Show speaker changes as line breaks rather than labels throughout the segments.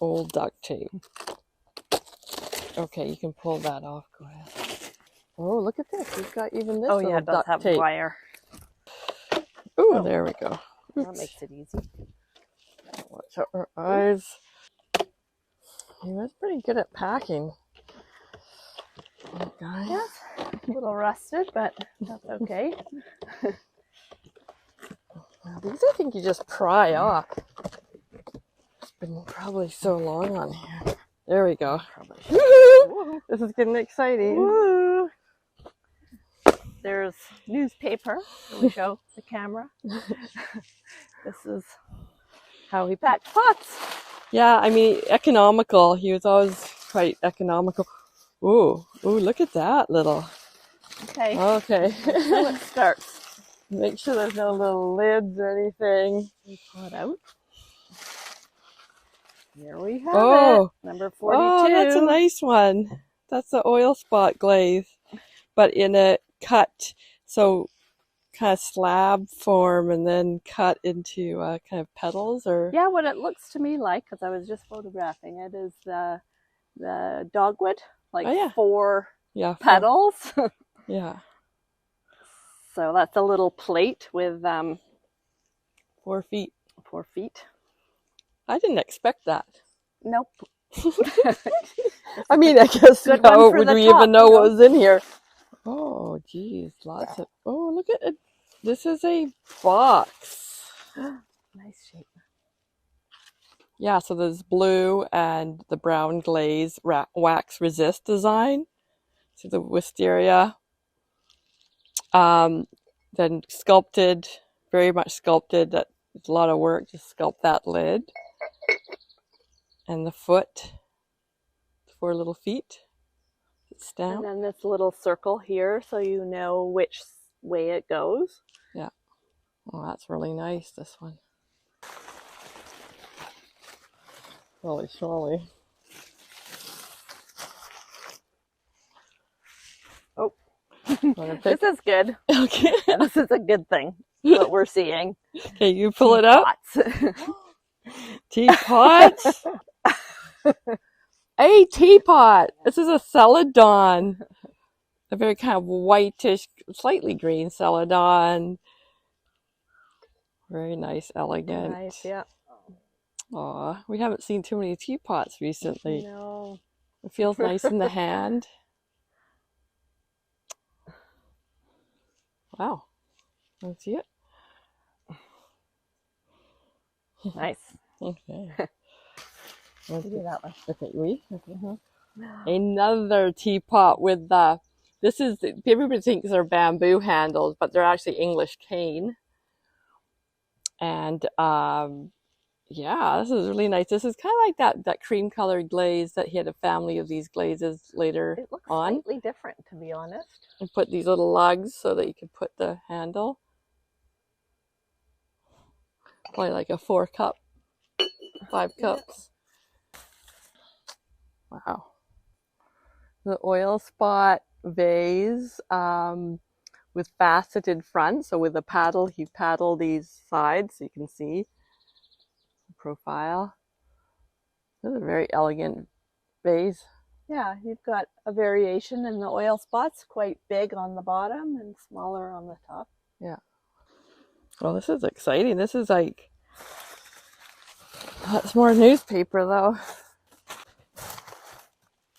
old duct tape. Okay, you can pull that off. Go ahead. Oh, look at this. We've got even this little
it does
duct
have
tape.
Wire.
Ooh, there we go. Oops.
That makes it easy.
Watch out her eyes. He was pretty good at packing. That guy.
Yes, a little rusted, but that's okay.
These I think you just pry off. It's been probably so long on here. There we go. This is getting exciting.
Woo! There's newspaper. Let me show the camera. This is how he packed pots.
Yeah, I mean, economical. He was always quite economical. Ooh, look at that little.
Okay.
Okay.
So it starts.
Make sure there's no little lids or anything.
We pull it out. Here we have it. Number 42.
Oh, that's a nice one. That's the oil spot glaze, but in a cut, so kind of slab form and then cut into kind of petals, or
Yeah, what it looks to me like, because I was just photographing it, is the dogwood, like 4 petals.
Yeah.
So that's a little plate with
4 feet.
4 feet.
I didn't expect that.
Nope.
I mean, I guess how would we even know what was in here? Oh, geez, lots of. Oh, look at it. This is a box.
Nice shape.
Yeah, so there's blue and the brown glaze wax resist design. So the wisteria. Then sculpted, very much sculpted. That's a lot of work to sculpt that lid. And the foot, 4 little feet. Stamp.
And then this little circle here, so you know which way it goes.
Yeah. Well, that's really nice, this one. Holy schmoly.
Oh. This is good.
Okay.
Yeah, this is a good thing, what we're seeing.
Okay, you pull it up. Teapots. A teapot. This is a celadon. A very kind of whitish, slightly green celadon. Very nice, elegant.
Nice, yeah.
Aw, we haven't seen too many teapots recently.
No.
It feels nice in the hand. Wow. Let's see it.
Nice.
Okay.
Let's do that one.
Okay, Another teapot with this is, everybody thinks they're bamboo handles, but they're actually English cane. And yeah, this is really nice. This is kind of like that cream colored glaze that he had a family of these glazes later on.
It looks slightly different, to be honest.
And put these little lugs so that you could put the handle. Probably like a 4 cup, 5 cups. Wow. The oil spot vase with faceted front. So with a paddle, he paddled these sides so you can see the profile. This is a very elegant vase.
Yeah, you've got a variation in the oil spots, quite big on the bottom and smaller on the top.
Yeah. Well, this is exciting. This is like, that's more newspaper though.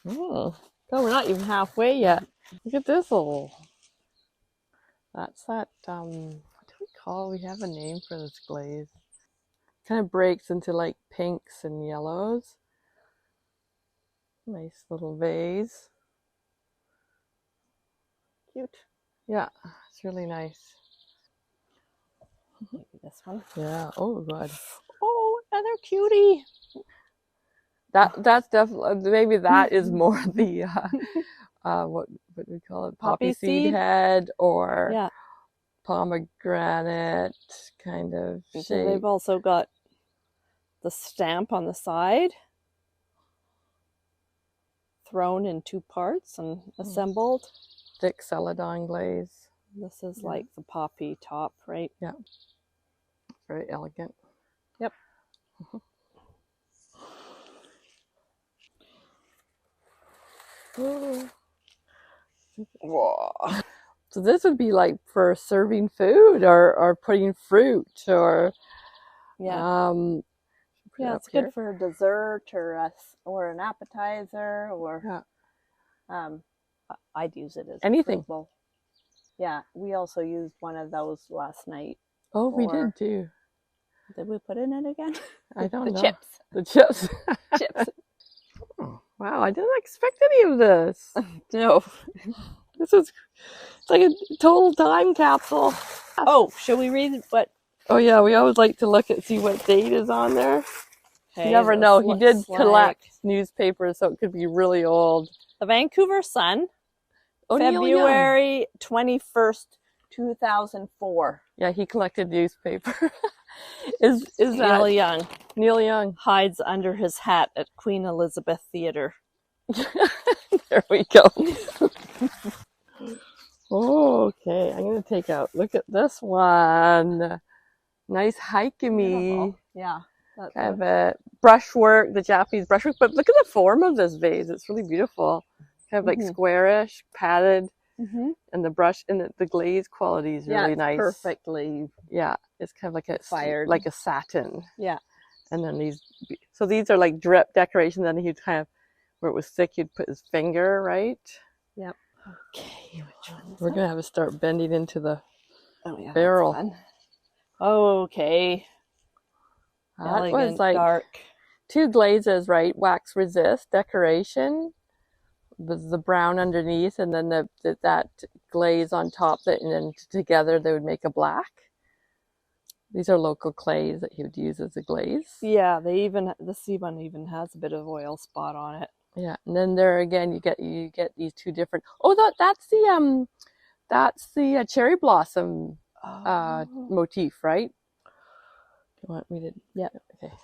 Oh, we're not even halfway yet. Look at this little. That's that, what do we call, we have a name for this glaze. Kind of breaks into like pinks and yellows. Nice little vase.
Cute.
Yeah, it's really nice.
Maybe this one.
Yeah, oh good.
Oh, another cutie.
That's definitely, maybe that is more the what do we call it? Poppy seed head or pomegranate kind of shape.
So they've also got the stamp on the side, thrown in 2 parts and assembled.
Thick celadon glaze.
This is like the poppy top, right?
Yeah. Very elegant.
Yep.
Whoa. So this would be like for serving food or putting fruit or
yeah. Yeah, it's good for a dessert or an appetizer or I'd use it as
anything.
a fruit bowl. Yeah, we also used one of those last night.
Oh, we did too.
Did we put in it again?
I don't know.
Chips.
The chips.
Chips.
Oh, wow, I didn't expect any of this.
No.
It's like a total time capsule.
Oh, should we read what?
Oh yeah, we always like to see what date is on there. You never know. He did collect newspapers, so it could be really old.
The Vancouver Sun, February 21st, 2004.
Yeah, he collected newspaper. Is
Neil Young?
Neil Young
hides under his hat at Queen Elizabeth Theatre.
There we go. Okay, I'm going to take out. Look at this one. Nice hikemi.
Yeah.
Kind of a brushwork, the Japanese brushwork. But look at the form of this vase. It's really beautiful. Kind of like squarish, padded. And the brush and the glaze quality is really nice.
Perfectly.
Yeah, it's kind of like a satin.
Yeah.
And then these are like drip decorations. Then he'd kind of, where it was thick, he'd put his finger, right?
Yep.
Okay, we're gonna have to start bending into the barrel.
Okay.
That was like dark. 2 glazes, right? Wax resist decoration with the brown underneath, and then that glaze on top. And then together they would make a black. These are local clays that he would use as a glaze.
Yeah, the sea one even has a bit of oil spot on it.
Yeah, and then there again you get these 2 different. Oh, that's the cherry blossom motif, right? You want me to?
Yeah.
Okay.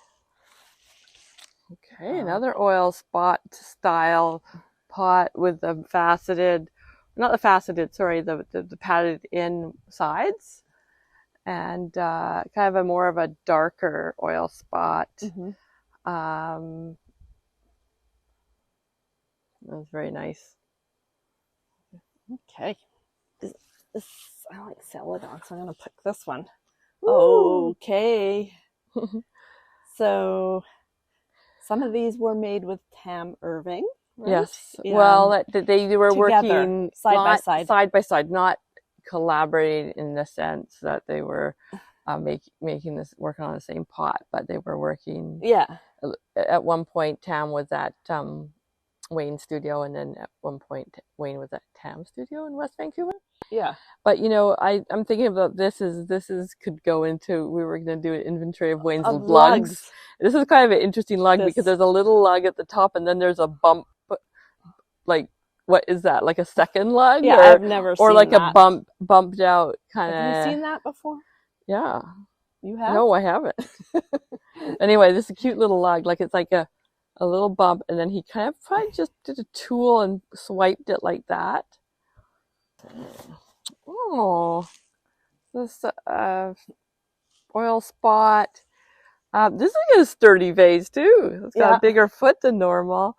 Okay, another oil spot style pot with the padded in sides, and kind of a more of a darker oil spot. That was very nice.
Okay. I like celadon, so I'm going to pick this one. Ooh. Okay. So some of these were made with Tam Irving. Right?
Yes. Yeah. Well, they were working side by side, not collaborating in the sense that they were working on the same pot, but they were working.
Yeah.
At one point, Tam was at Wayne studio, and then at one point Wayne was at Tam studio in West Vancouver.
Yeah.
But I'm thinking about this could go into, we were going to do an inventory of Wayne's lugs. This is kind of an interesting lug because there's a little lug at the top, and then there's a bump. Like, what is that? Like a second lug?
Yeah, I've never seen that. Or like
a bumped out kind of.
Have you seen that before?
Yeah.
You have?
No, I haven't. Anyway, this is a cute little lug. Like, it's like a little bump, and then he kind of probably just did a tool and swiped it like that. Oh, this oil spot. This is a sturdy vase too. It's got a bigger foot than normal,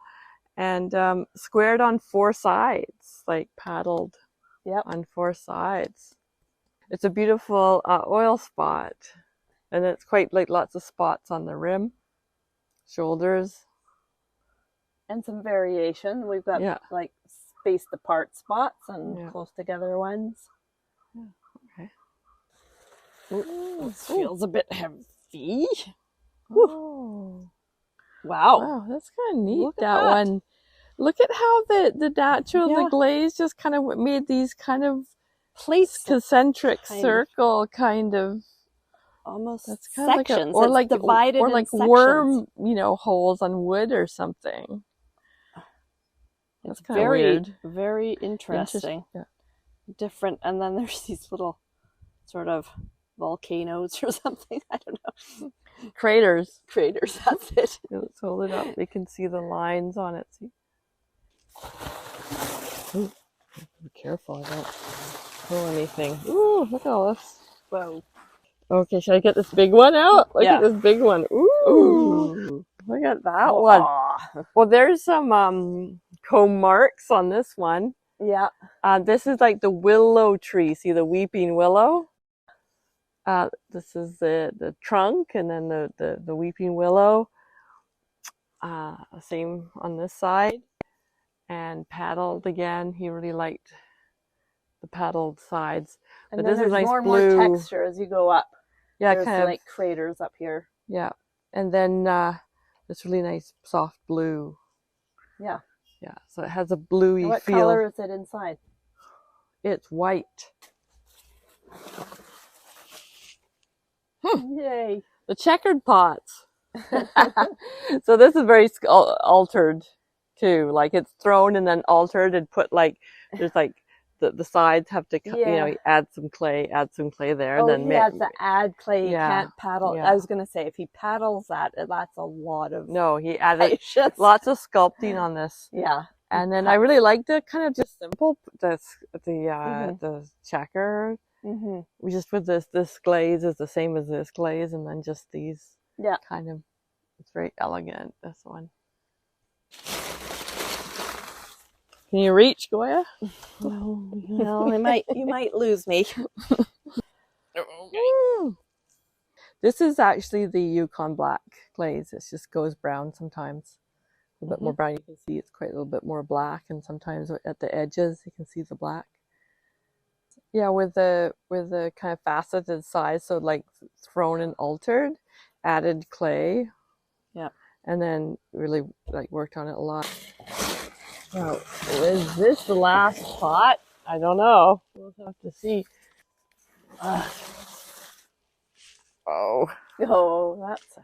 and squared on 4 sides, like paddled on 4 sides. It's a beautiful oil spot, and it's quite like lots of spots on the rim, shoulders.
And some variation. We've got like spaced apart spots and close together ones.
Okay.
This feels a bit heavy.
Oh.
Wow,
that's kind of neat. That one. Look at how the natural, the glaze just kind of made these kind of concentric circle kind of.
Almost
that's kind
sections.
Of like
divided
or like
sections.
Worm, holes on wood or something.
It's
kind of weird.
Very interesting.
Yeah.
Different, and then there's these little sort of volcanoes or something. I don't know.
Craters.
That's it.
Let's hold it up. You can see the lines on it. See? Ooh, be careful. I don't pull anything. Ooh, look at all this.
Whoa.
Okay, should I get this big one out? Look at this big one. Ooh. Look at that one. Well, there's some comb marks on this one.
Yeah.
This is like the willow tree. See the weeping willow? This is the trunk, and then the weeping willow. Same on this side. And paddled again. He really liked the paddled sides.
And
but
then
this
there's
is nice
more
blue.
And more texture as you go up.
Yeah,
there's
kind of
like craters up here.
Yeah, and then this really nice soft blue.
Yeah.
Yeah, so it has a bluey
and what
feel.
What color is it inside?
It's white.
Yay!
The checkered pots. So this is very altered too. Like it's thrown and then altered and put like there's like the sides have to you know add some clay there.
Oh,
and then
he has to add clay. You
Yeah,
can't paddle.
yeah.
I was gonna say if he paddles that's a lot of
No, he added
patience.
lots of sculpting on this.
Yeah.
And then I really like the kind of just simple the checker. We just put this glaze is the same as this glaze, and then just these kind of, it's very elegant, this one. Can you reach, Goya?
No, you might lose me.
Okay. This is actually the Yukon black glaze. It just goes brown sometimes. A bit more brown. You can see it's quite a little bit more black, and sometimes at the edges you can see the black. Yeah, with the kind of faceted sides, so like thrown and altered, added clay.
Yeah,
and then really like worked on it a lot. Now, is this the last pot? I don't know. We'll have to see. Oh,
that's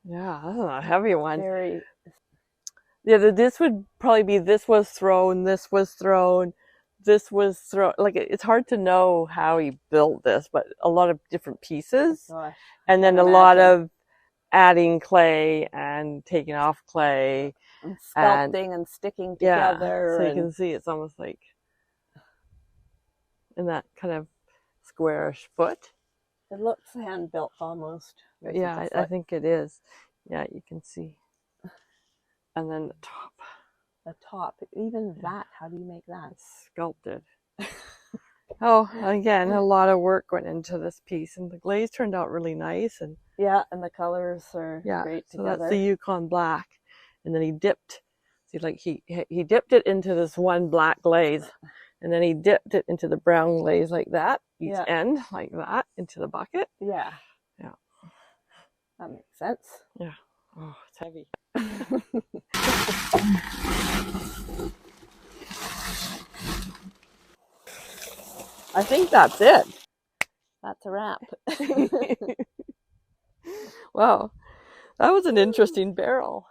a heavy one.
Very.
Yeah, this would probably be this was thrown, this was thrown, this was thrown. Like it's hard to know how he built this, but a lot of different pieces, and then a lot of adding clay and taking off clay,
and sculpting and sticking together.
So you can see it's almost like in that kind of squarish foot.
It looks hand built almost.
Yeah, I think it is. Yeah, you can see. And then the top.
The top, even that, how do you make that?
It's sculpted. Oh, again, a lot of work went into this piece, and the glaze turned out really nice. And
and the colors are great together.
So that's the Yukon black, and then he dipped. See, like he dipped it into this one black glaze, and then he dipped it into the brown glaze like that, each end like that into the bucket.
Yeah, that makes sense.
Yeah. Oh, it's heavy. I think that's it.
That's a wrap.
Wow, that was an interesting barrel.